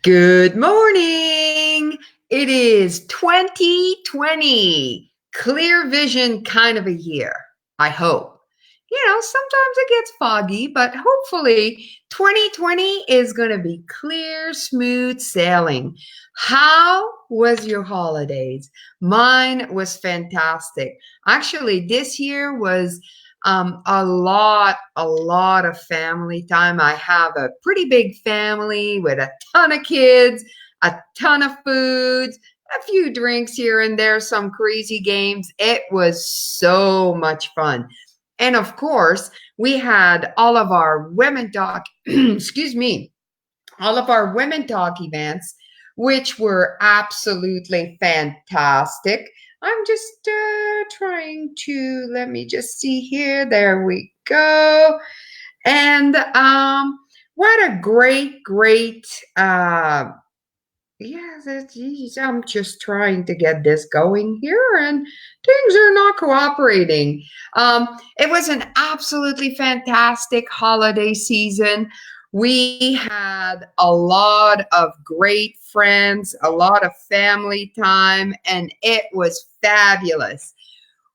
Good morning. It is 2020. Clear vision kind of a year, I hope. Sometimes it gets foggy, but hopefully 2020 is going to be clear, smooth sailing. How was your holidays? Mine was fantastic. Actually, this year was a lot of family time. I have a pretty big family with a ton of kids, a ton of foods, a few drinks here and there, some crazy games. It was so much fun. And of course, we had all of our women talk, excuse me, all of our women talk events, which were absolutely fantastic. I'm just trying to, let me just see here. There we go. And what a great, geez, I'm just trying to get this going here and things are not cooperating. It was an absolutely fantastic holiday season. We had a lot of great friends, a lot of family time, and it was fabulous.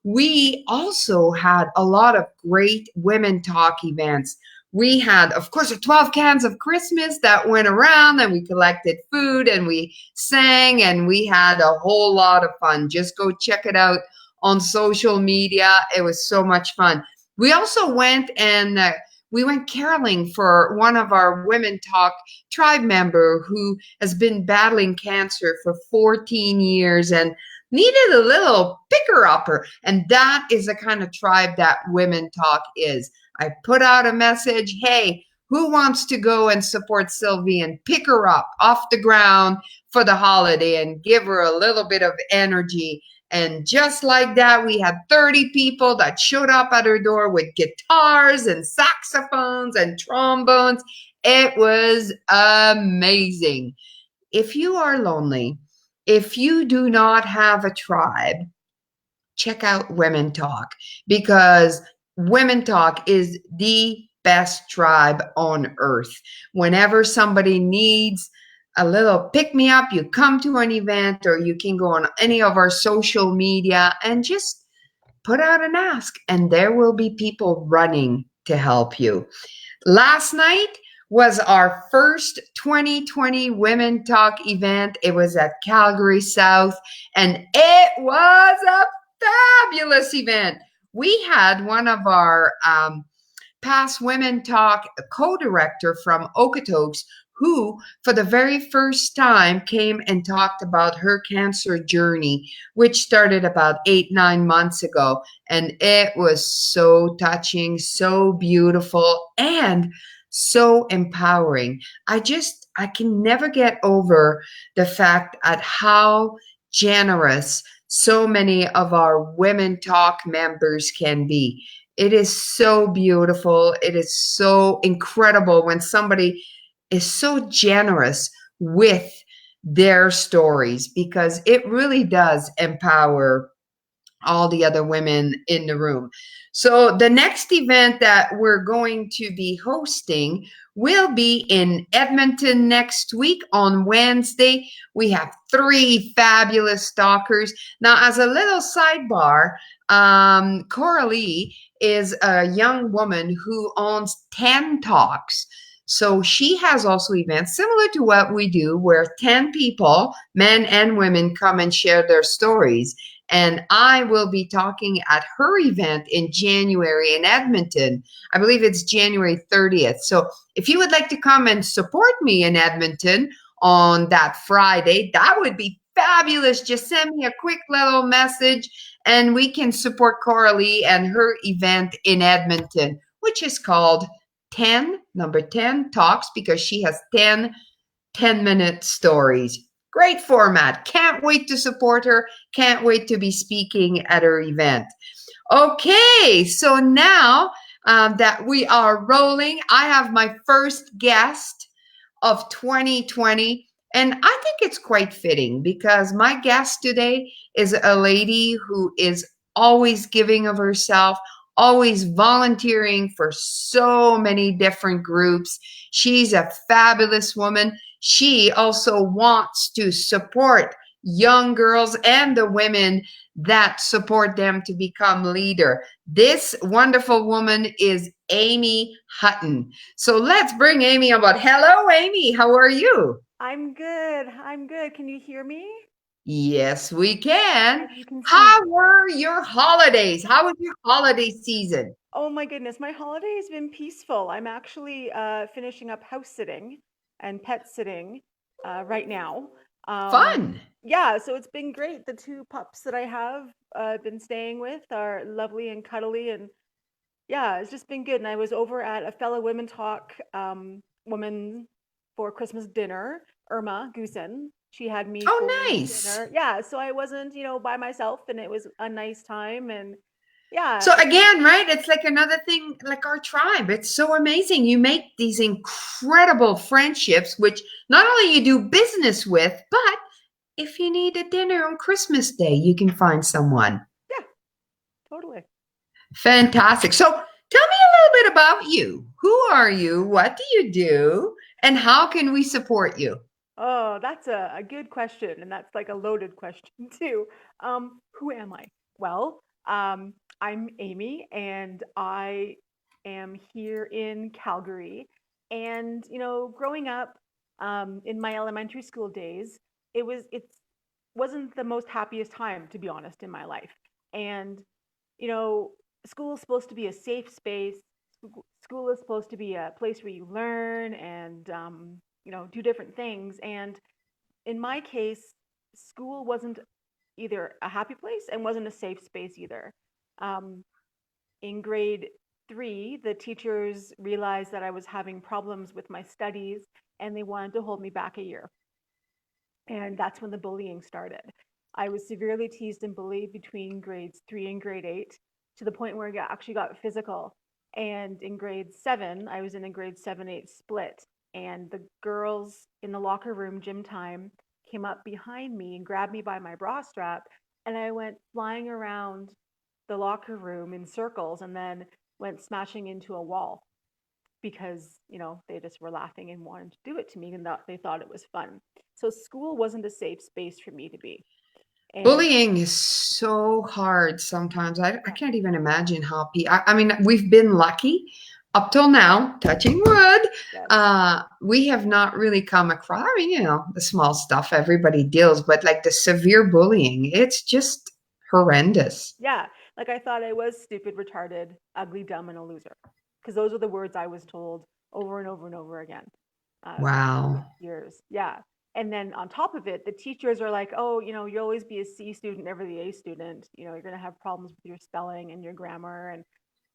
We also had a lot of great women talk events. We had, of course, 12 cans of Christmas that went around, and we collected food and we sang and we had a whole lot of fun. Just go check it out on social media. It was so much fun. We also went and we went caroling for one of our Women Talk tribe member who has been battling cancer for 14 years and needed a little picker upper. And that is the kind of tribe that Women Talk is. I put out a message, hey, who wants to go and support Sylvie and pick her up off the ground for the holiday and give her a little bit of energy? And just like that, we had 30 people that showed up at her door with guitars and saxophones and trombones. It was amazing. If you are lonely, if you do not have a tribe, check out Women Talk, because Women Talk is the best tribe on earth. Whenever somebody needs a little pick me up, you come to an event or you can go on any of our social media and just put out an ask, and there will be people running to help you. Last night was our first 2020 Women Talk event. It was at Calgary South, and it was a fabulous event. We had one of our past Women Talk co-director from Okotoks, who for the very first time came and talked about her cancer journey, which started about 8-9 months ago. And it was so touching, so beautiful, and so empowering. I can never get over the fact at how generous so many of our Women Talk members can be. It is so beautiful. It is so incredible when somebody is so generous with their stories, because it really does empower all the other women in the room. So the next event that we're going to be hosting will be in Edmonton next week on Wednesday. We have 3 fabulous talkers. Now, as a little sidebar, Coralie is a young woman who owns 10 talks. So she has also events similar to what we do, where 10 people, men and women, come and share their stories. And I will be talking at her event in January in Edmonton. I believe it's January 30th. So if you would like to come and support me in Edmonton on that Friday, that would be fabulous. Just send me a quick little message and we can support Coralie and her event in Edmonton, which is called 10, number 10 talks, because she has 10-minute stories. Great format. Can't wait to support her. Can't wait to be speaking at her event. Okay, so now that we are rolling, I have my first guest of 2020. And I think it's quite fitting, because my guest today is a lady who is always giving of herself, always volunteering for so many different groups. She's a fabulous woman. she also wants to support young girls and the women that support them to become leader. This wonderful woman is Aime Hutton. So let's bring Amy about. Hello, Amy. How are you? I'm good. I'm good. Can you hear me? Yes, we can. And you can see How me. were your holidays? How was your holiday season? Oh my goodness, my holiday has been peaceful. I'm actually finishing up house sitting and pet sitting right now. Um, Fun. yeah, so it's been great. The two pups that I have been staying with are lovely and cuddly, and yeah, it's just been good. And I was over at a fellow Women Talk woman for Christmas dinner, Irma Goosen. She had me Oh, for nice. dinner. Yeah, so I wasn't, by myself, and it was a nice time. And yeah, So again, right? It's like another thing, like our tribe. It's so amazing. You make these incredible friendships, which not only you do business with, but if you need a dinner on Christmas Day, you can find someone. yeah, totally. Fantastic. So tell me a little bit about you. Who are you? What do you do? And how can we support you? Oh, that's a good question, and that's like a loaded question too. Who am I? Well, I'm Amy, and I am here in Calgary. And growing up, in my elementary school days, it wasn't the most happiest time, to be honest, in my life. And you know, school is supposed to be a safe space. School is supposed to be a place where you learn and do different things. And in my case, school wasn't either a happy place and wasn't a safe space either. Um, in grade 3, the teachers realized that I was having problems with my studies and they wanted to hold me back a year. And that's when the bullying started. I was severely teased and bullied between grades 3 and grade 8 to the point where actually got physical. And in grade 7, I was in a grade 7-8 split. And the girls in the locker room gym time came up behind me and grabbed me by my bra strap. And I went flying around the locker room in circles and then went smashing into a wall because they just were laughing and wanted to do it to me and they thought it was fun. So school wasn't a safe space for me to be. And Bullying is so hard sometimes. I yeah, can't even imagine how I mean, we've been lucky up till now, touching wood. yes, We have not really come across, I mean, the small stuff everybody deals, but like the severe bullying, it's just horrendous. yeah, like I thought I was stupid, retarded, ugly, dumb, and a loser, because those are the words I was told over and over and over again for Wow. years. Yeah. And then on top of it, the teachers are like, oh, you'll always be a C student, never the A student. You're going to have problems with your spelling and your grammar and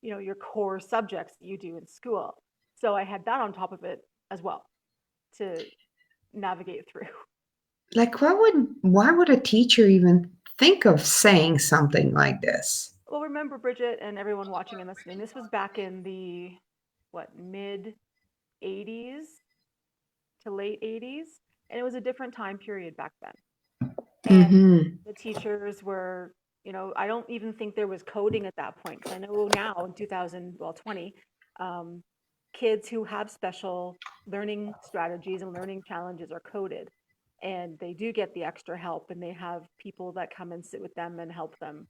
your core subjects that you do in school. So I had that on top of it as well to navigate through. Like, why would a teacher even think of saying something like this? Well, remember, Bridget, and everyone watching and listening, this was back in the mid 80s to late 80s, and it was a different time period back then. And Mm-hmm. the teachers were, I don't even think there was coding at that point because I know now in 2020, um, kids who have special learning strategies and learning challenges are coded, and they do get the extra help, and they have people that come and sit with them and help them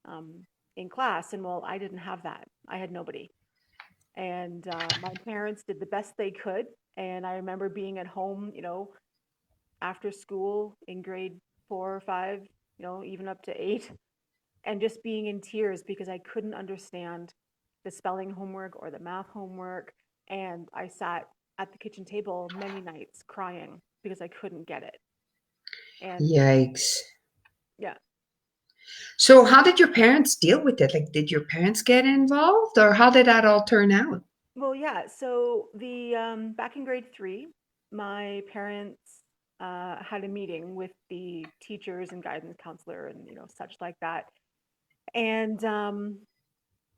um, in class. And well, I didn't have that. I had nobody. And my parents did the best they could. And I remember being at home, after school in grade 4 or 5, even up to 8, and just being in tears because I couldn't understand the spelling homework or the math homework. And I sat at the kitchen table many nights crying because I couldn't get it. And Yikes. yeah, So, how did your parents deal with it? Like, did your parents get involved, or how did that all turn out? well, yeah. So the back in grade 3, my parents had a meeting with the teachers and guidance counselor and such like that. And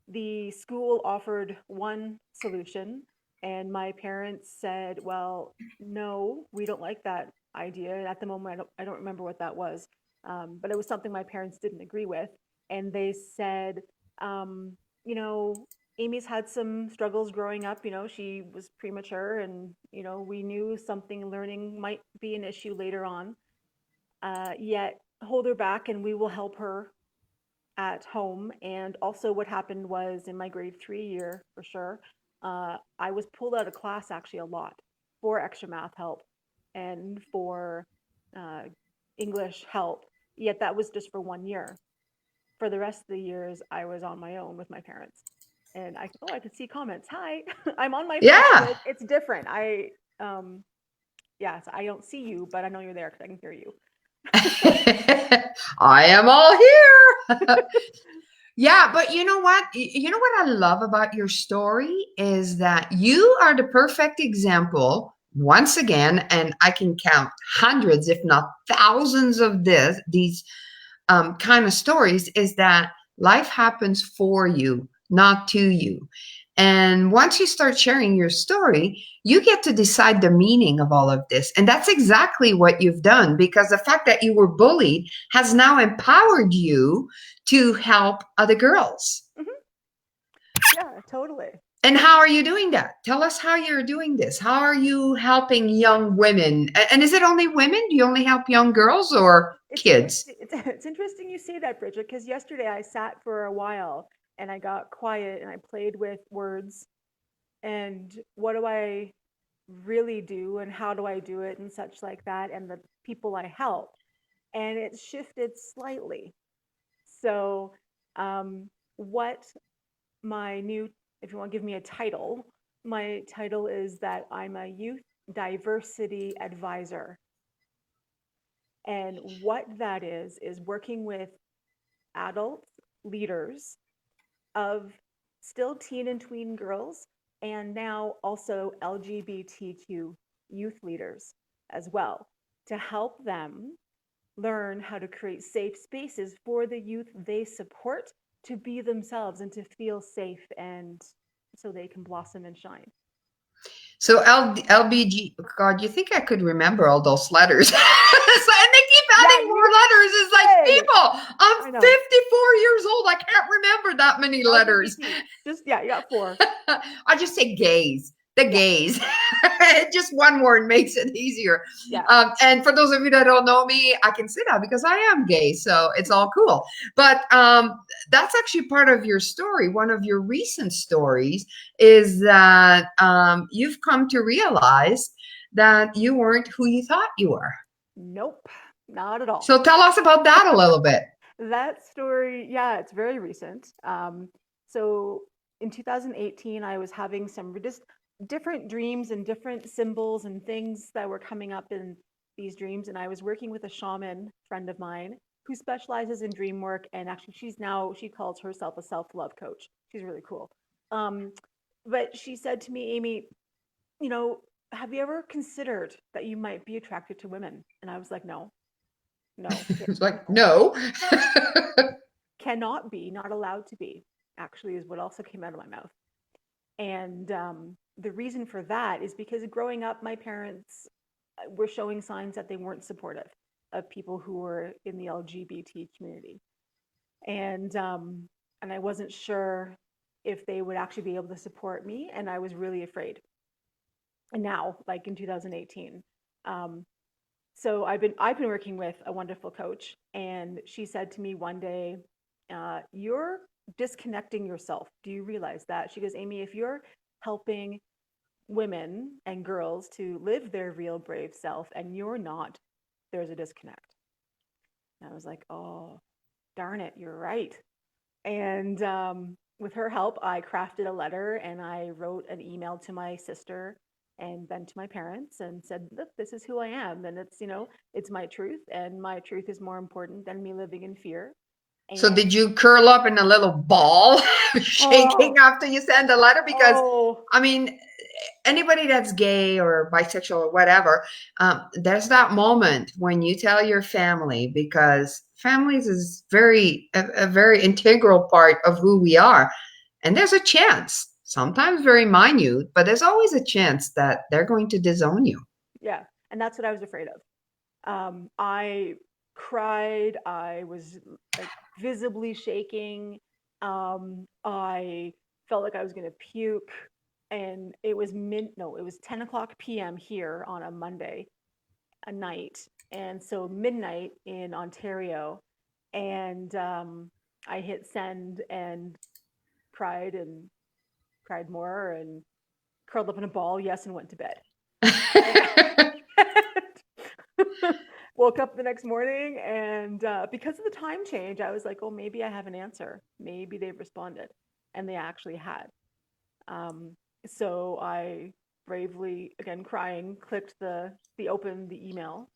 the school offered one solution, and my parents said, "Well, no, we don't like that idea." And at the moment, I don't remember what that was, but it was something my parents didn't agree with, and they said, um, you know. Amy's had some struggles growing up. She was premature, and we knew something learning might be an issue later on. Yet hold her back, and we will help her at home. And also, what happened was in my grade 3 year, for sure, I was pulled out of class actually a lot for extra math help and for uh, English help. Yet that was just for 1 year. For the rest of the years, I was on my own with my parents. And I could see comments. Hi, I'm on my phone. Yeah. But it's different. Yeah, so I don't see you, but I know you're there because I can hear you. I am all here. Yeah, but you know what? You know what I love about your story is that you are the perfect example once again, and I can count hundreds, if not thousands of these kind of stories, is that life happens for you, not to you. And once you start sharing your story, you get to decide the meaning of all of this. And that's exactly what you've done, because the fact that you were bullied has now empowered you to help other girls. Hmm. Yeah, totally. And how are you doing that? Tell us how you're doing this. How are you helping young women? And is it only women? Do you only help young girls or It's kids? interesting. It's interesting you say that, Bridget, because yesterday I sat for a while and I got quiet and I played with words and what do I really do and how do I do it and such like that and the people I help. And it shifted slightly. So, what my new, if you want to give me a title, my title is that I'm a youth diversity advisor. And what that is working with adult leaders of still teen and tween girls and now also LGBTQ youth leaders as well to help them learn how to create safe spaces for the youth they support to be themselves and to feel safe and so they can blossom and shine. So LBG, God, you think I could remember all those letters? And they keep Yeah, adding more you letters. It's like, should. people, I'm I know. 54 years old. I can't remember that many letters. LGBT. Just, yeah, you got four. I just say gays, the Yeah, gays. Just one word makes it easier. yeah. And for those of you that don't know me, I can say that because I am gay. So it's all cool. But that's actually part of your story. One of your recent stories is that you've come to realize that you weren't who you thought you were. Nope, not at all. So tell us about that a little bit. That story, yeah, it's very recent. So in 2018, I was having some just different dreams and different symbols and things that were coming up in these dreams. And I was working with a shaman friend of mine who specializes in dream work. And actually, she calls herself a self-love coach. She's really cool. Um, but she said to me, Amy, you know, have you ever considered that you might be attracted to women? And I was like, no, no, It's like, no, no. cannot be, not allowed to be, actually, is what also came out of my mouth. And the reason for that is because growing up, my parents were showing signs that they weren't supportive of people who were in the LGBT community. And I wasn't sure if they would actually be able to support me, and I was really afraid. And now, like in 2018, um, so I've been working with a wonderful coach, and she said to me one day, "You're disconnecting yourself. Do you realize that?" She goes, "Amy, if you're helping women and girls to live their real brave self, and you're not, there's a disconnect." And I was like, "Oh, darn it, you're right." And with her help, I crafted a letter and I wrote an email to my sister and then to my parents and said, "Look, this is who I am. And it's my truth. And my truth is more important than me living in fear." So And did you curl up in a little ball, shaking oh, after you send the letter? Because oh, I mean, anybody that's gay or bisexual or whatever, there's that moment when you tell your family, because families is a very integral part of who we are, and there's a chance, sometimes very minute, but there's always a chance that they're going to disown you. yeah. And that's what I was afraid of. I cried. I was like visibly shaking. I felt like I was going to puke. And it was no, it was 10 o'clock p.m. here on a Monday, a night. And so midnight in Ontario. And I hit send and cried and cried more and curled up in a ball, yes, and went to bed. Woke up the next morning, and because of the time change, I was like, oh, maybe I have an answer. Maybe they've responded. And they actually had. Um, so I bravely, again, crying, clicked the open the email,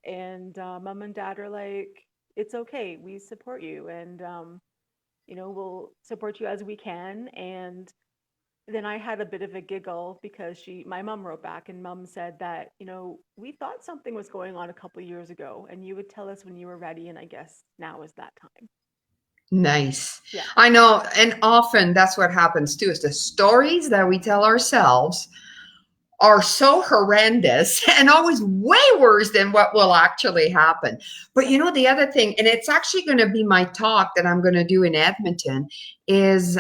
and mom and dad are like, it's okay. We support you. And, we'll support you as we can. And then I had a bit of a giggle because my mom wrote back, and mom said that, we thought something was going on a couple of years ago and you would tell us when you were ready. And I guess now is that time. Nice. Yeah. I know, and often that's what happens too, is the stories that we tell ourselves are so horrendous and always way worse than what will actually happen. But the other thing, and it's actually going to be my talk that I'm going to do in Edmonton, is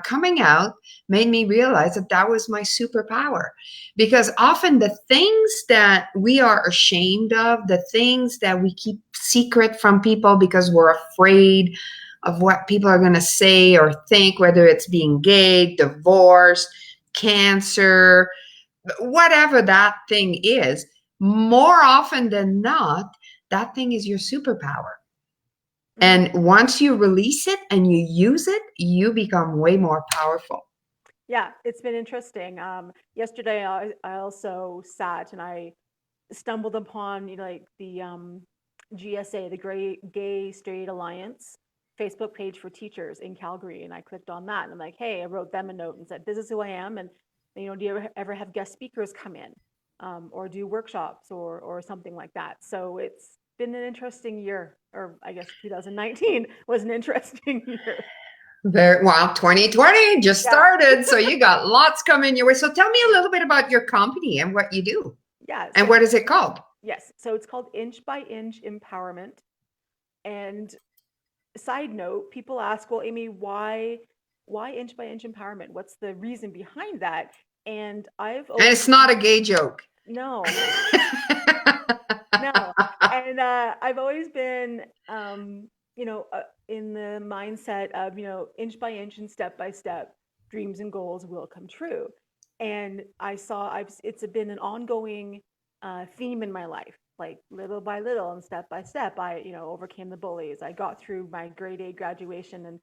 coming out made me realize that that was my superpower. Because often the things that we are ashamed of, the things that we keep secret from people because we're afraid of what people are going to say or think, whether it's being gay, divorce, cancer, whatever that thing is, more often than not, that thing is your superpower. Mm-hmm. And once you release it and you use it, you become way more powerful. Yeah, it's been interesting. Yesterday, I also sat and I stumbled upon like the GSA, the Gay Straight Alliance Facebook page for teachers in Calgary, and I clicked on that, and I'm like, hey, I wrote them a note and said, this is who I am, and do you ever have guest speakers come in, or do workshops or something like that? So it's been an interesting year, or I guess 2019 was an interesting year. Very well. 2020 just Yeah, started, so you got lots coming your way. So tell me a little bit about your company and what you do, yeah. and So what is it called? yes, so it's called Inch by Inch Empowerment. And side note, people ask, well, Amy, why inch by inch empowerment? What's the reason behind that? And I've And always it's not a gay joke. no, no. And I've always been in the mindset of, inch by inch and step by step, dreams and goals will come true. And it's been an ongoing theme in my life, like little by little and step by step. I, overcame the bullies. I got through my grade 8 graduation and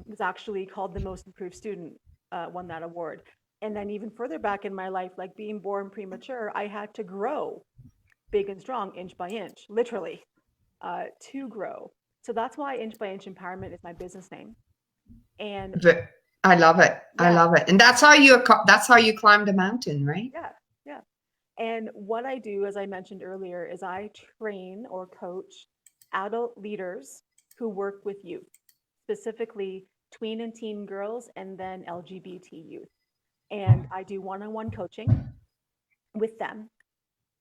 was actually called the most improved student, won that award. And then even further back in my life, like being born premature, I had to grow big and strong, inch by inch, literally, to grow. So that's why Inch by Inch Empowerment is my business name. And I love it. I yeah, love it. And that's how you climbed a mountain, right? yeah, yeah. And what I do, as I mentioned earlier, is I train or coach adult leaders who work with youth, specifically tween and teen girls and then LGBT youth. And I do one on one coaching with them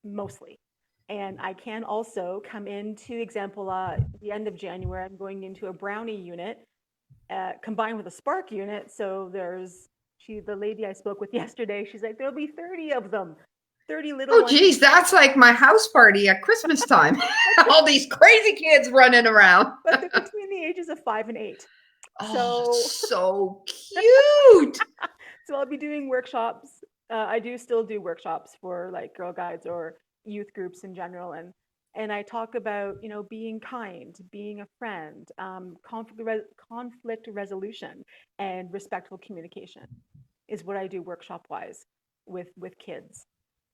mostly. And I can also come into example, the end of January, I'm going into a brownie unit combined with a spark unit. So the lady I spoke with yesterday, she's like, there'll be 30 of them, 30 little Oh, ones. geez, that's like my house party at Christmas time. All these crazy kids running around. But they're between the ages of 5 and 8. Oh, So, so cute. so I'll be doing workshops. I do still do workshops for like Girl Guides or youth groups in general, and I talk about being kind, being a friend, conflict resolution, and respectful communication is what I do workshop wise with kids.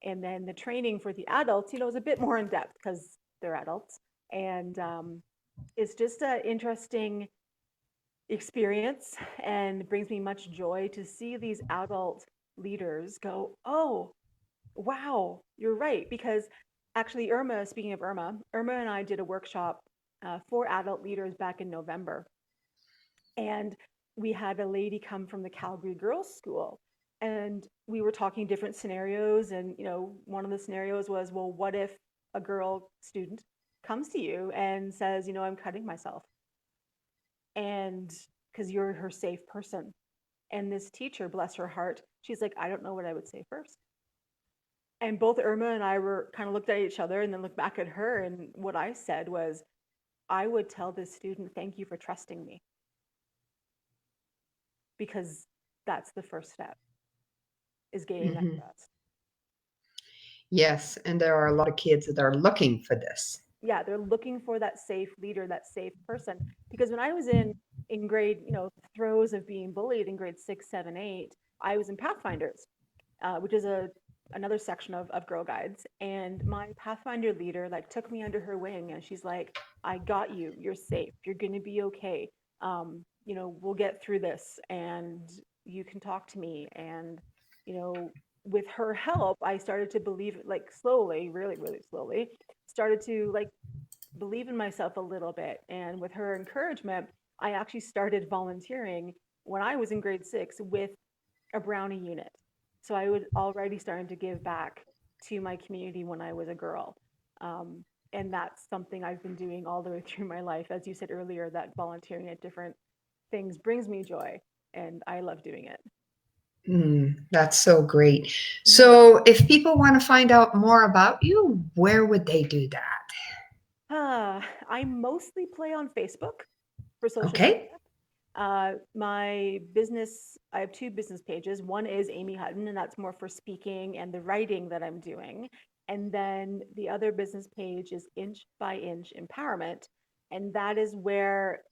And then the training for the adults, is a bit more in depth because they're adults, and it's just an interesting experience and brings me much joy to see these adult leaders go, oh, wow, you're right. Because actually, speaking of Irma and I did a workshop for adult leaders back in November. And we had a lady come from the Calgary Girls School. And we were talking different scenarios. And, one of the scenarios was, well, what if a girl student comes to you and says, I'm cutting myself? And because you're her safe person. And this teacher, bless her heart, she's like, I don't know what I would say first. And both Irma and I were kind of looked at each other and then looked back at her. And what I said was, I would tell this student, thank you for trusting me. Because that's the first step, is gaining that Hmm. trust. Yes, and there are a lot of kids that are looking for this. Yeah, they're looking for that safe leader, that safe person. Because when I was in grade, throes of being bullied in grade 6, 7, 8, I was in Pathfinders, which is another section of Girl Guides. And my Pathfinder leader like took me under her wing, and she's like, I got you. You're safe. You're gonna be okay. We'll get through this, and you can talk to me. And you know, with her help, I started to believe, like, slowly, really, really slowly, started to like believe in myself a little bit. And with her encouragement, I actually started volunteering when I was in grade 6 with a brownie unit. So I was already starting to give back to my community when I was a girl. And that's something I've been doing all the way through my life. As you said earlier, that volunteering at different things brings me joy, and I love doing it. That's so great. Mhm. So, if people want to find out more about you, where would they do that? I mostly play on Facebook for social media. Okay. My business, I have two business pages. One is Aime Hutton, and that's more for speaking and the writing that I'm doing. And then the other business page is Inch by Inch Empowerment. And that is where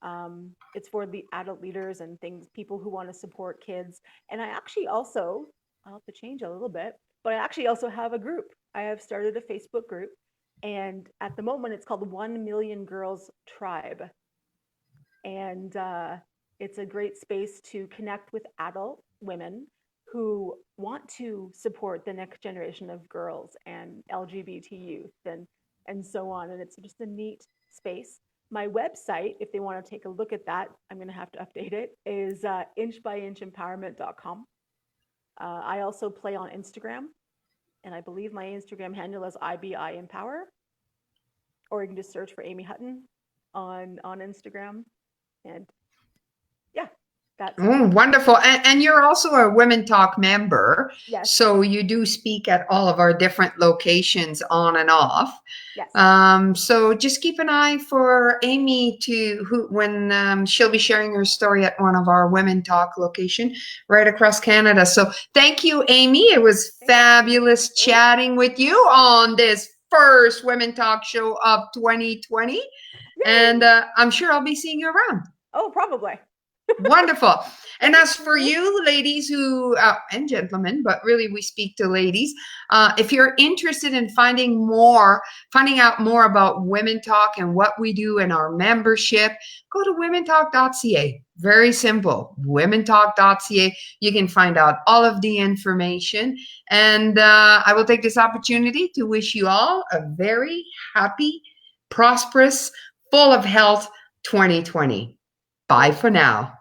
it's for the adult leaders and things, people who want to support kids. And I actually also, I'll have to change a little bit, but I actually also have a group. I have started a Facebook group. And at the moment, it's called 1 Million Girls Tribe. And it's a great space to connect with adult women who want to support the next generation of girls and LGBT youth and so on. And it's just a neat space. My website, if they want to take a look at that, I'm going to have to update it, is inchbyinchempowerment.com. I also play on Instagram, and I believe my Instagram handle is IBI Empower, or you can just search for Aime Hutton on Instagram. And yeah, that's Oh, wonderful. And you're also a Women Talk member. yes, So you do speak at all of our different locations on and off. yes. So just keep an eye for Amy when she'll be sharing her story at one of our Women Talk location right across Canada. So thank you, Amy. It was Thank fabulous you. chatting with you on this first Women Talk show of 2020. And Yay! I'm sure I'll be seeing you around. Oh, probably. Wonderful. And Thank as for you. you, ladies and gentlemen, but really we speak to ladies, if you're interested in finding out more about Women Talk and what we do in our membership, go to womentalk.ca. Very simple. Womentalk.ca. You can find out all of the information. And I will take this opportunity to wish you all a very happy, prosperous, full of health 2020. Bye for now.